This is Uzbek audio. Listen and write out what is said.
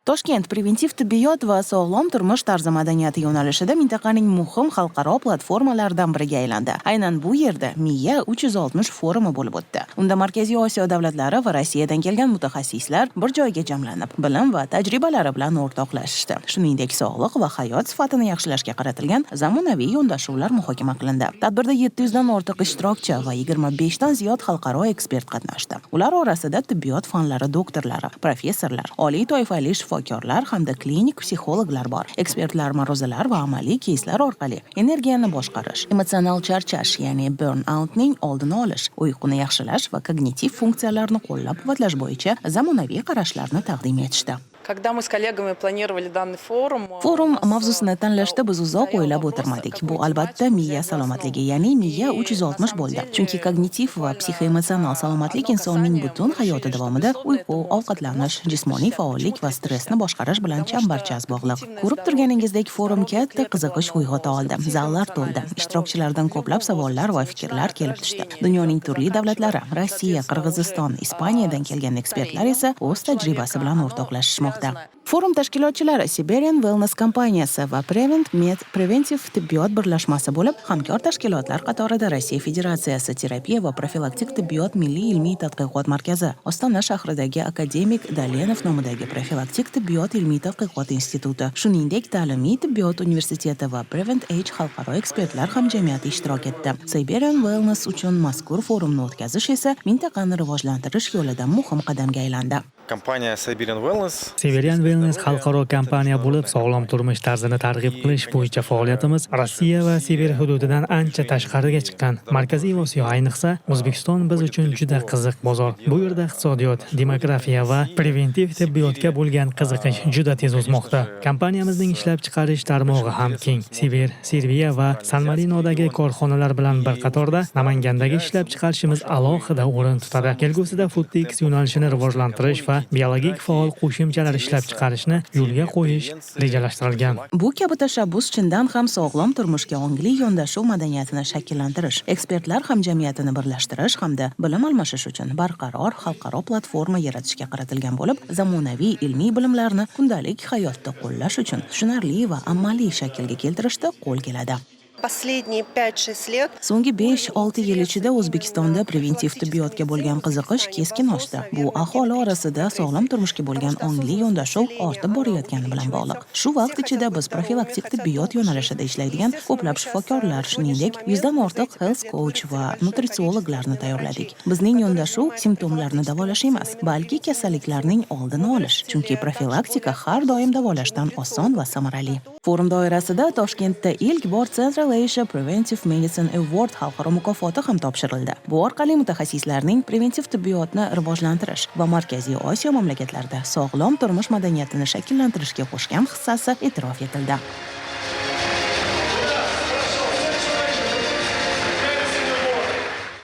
Toshkent preventiv tibbiyot va sog'lom turmush tarzi madaniyati yo'nalishida mintaqaning muhim xalqaro platformalaridan biriga aylandi. Aynan bu yerda Miya 360 forumi bo'lib o'tdi. Unda Markaziy Osiyo davlatlari va Rossiyadan kelgan mutaxassislar bir joyga jamlanib, bilim va tajribalari bilan o'rtoqlashishdi. Shuningdek, sog'liq va hayot sifatini yaxshilashga qaratilgan zamonaviy yondashuvlar muhokama qilindi. Tadbirda 700 dan ortiq ishtirokchi va 25 dan ziyod xalqaro ekspert qatnashdi. Ular orasida tibbiyot fanlari doktorlari, professorlar, oliy toifali shifokorlar hamda klinik psixologlar bor. Ekspertlar ma'ruzalar va amaliy keyslar orqali energiyani boshqarish, emotsional charchash, ya'ni burn-outning oldini olish, uyquni yaxshilash va kognitiv funksiyalarni qo'llab-quvvatlash bo'yicha zamonaviy qarashlarni taqdim etishdi. Когда мы с коллегами планировали данный форум... Forum mavzusini tanlashda biz uzoq o'ylab o'tirmadik. Bu albatta miya salomatligi, ya'ni miya 360 bo'ldi. Chunki kognitiv va psixoemotsional salomatlik insonning butun hayoti davomida uyqu, ovqatlanish, jismoniy faollik va stressni boshqarish bilan chambarchas bog'liq. Ko'rib turganingizdek, forum katta qiziqish uyg'ota oldi. Zallar to'ldi. Ishtirokchilardan ko'plab savollar va fikrlar kelib tushdi. Dunyoning turli davlatlari, Rossiya, Qirg'iziston, Ispaniyadan kelgan ekspertlar esa o'z tajribasi bilan o'rtoqlashishmoqda. Forum tashkilotchilari Siberian Wellness kompaniyasi va Prevent Med preventiv tibbiyot birlashmasi bo'lib, hamkor tashkilotlar qatorida Rossiya Federatsiyasi terapiya va profilaktik tibbiyot milliy ilmiy tadqiqot markazi, Ostona shahridagi Akademik Dalenov nomidagi profilaktik tibbiyot ilmiy tadqiqot instituti, shuningdek Ta'limiy tibbiyot universiteti va Prevent Age xalqaro ekspertlar hamjamiyati ishtirok etdi. Siberian Wellness uchun mazkur forumni o'tkazish esa mintaqani rivojlantirish yo'lida muhim qadamga aylandi. Kompaniya Siberian Wellness xalqaro kompaniya bo'lib, sog'lom turmush tarzini targ'ib qilish bo'yicha faoliyatimiz Rossiya va Sibir hududidan ancha tashqariga chiqqan. Markaziy Osiyo, ayniqsa O'zbekiston biz uchun juda qiziq bozor. Bu yerda iqtisodiyot, demografiya va preventiv tibbiyotga bo'lgan qiziqish juda tez o'smoqda. Kompaniyamizning ishlab chiqarish tarmog'i ham keng. Sibir, Sirviya va San Marinodagi korxonalar bilan bir qatorda Namangandagi ishlab chiqarishimiz alohida o'rin tutadi. Kelgusida FoodTX yo'nalishini rivojlantirish va biologik faol qo'shimchalar ishlab chiqarishni yo'lga qo'yish rejalashtirilgan. Bu kabi tashabbus chindan ham sog'lom turmushga ongli yondashuv madaniyatini shakllantirish, ekspertlar hamjamiyatini birlashtirish hamda bilim almashish uchun barqaror xalqaro platforma yaratishga qaratilgan bo'lib, zamonaviy ilmiy bilimlarni kundalik hayotda qo'llash uchun tushunarli va amaliy shaklga keltirishda qo'l keladi. Последние 5-6 лет So'nggi 5-6 yil ichida O'zbekistonda preventiv tibbiyotga bo'lgan qiziqish keskin oshdi. Bu aholi orasida sog'lom turmushga bo'lgan ongli yondashuv ortib borayotgani bilan bog'liq. Shu vaqt ichida biz profilaktik tibbiyot yo'nalishida ishlaydigan ko'plab shifokorlar, shuningdek, 100 dan ortiq health coach va nutritsiologlarni tayyorladik. Bizning yondashuv simptomlarni davolash emas, balki kasalliklarning oldini olish. Chunki profilaktika har doim davolashdan oson va samarali. Forum doirasida Toshkentda ilk bor Central Asia Preventive Medicine Award xalqaro mukofoti ham topshirildi. Bu orqali mutaxassislarning preventiv tibbiyotni rivojlantirish va Markaziy Osiyo mamlakatlarida sog'lom turmush madaniyatini shakllantirishga qo'shgan hissasi e'tirof etildi.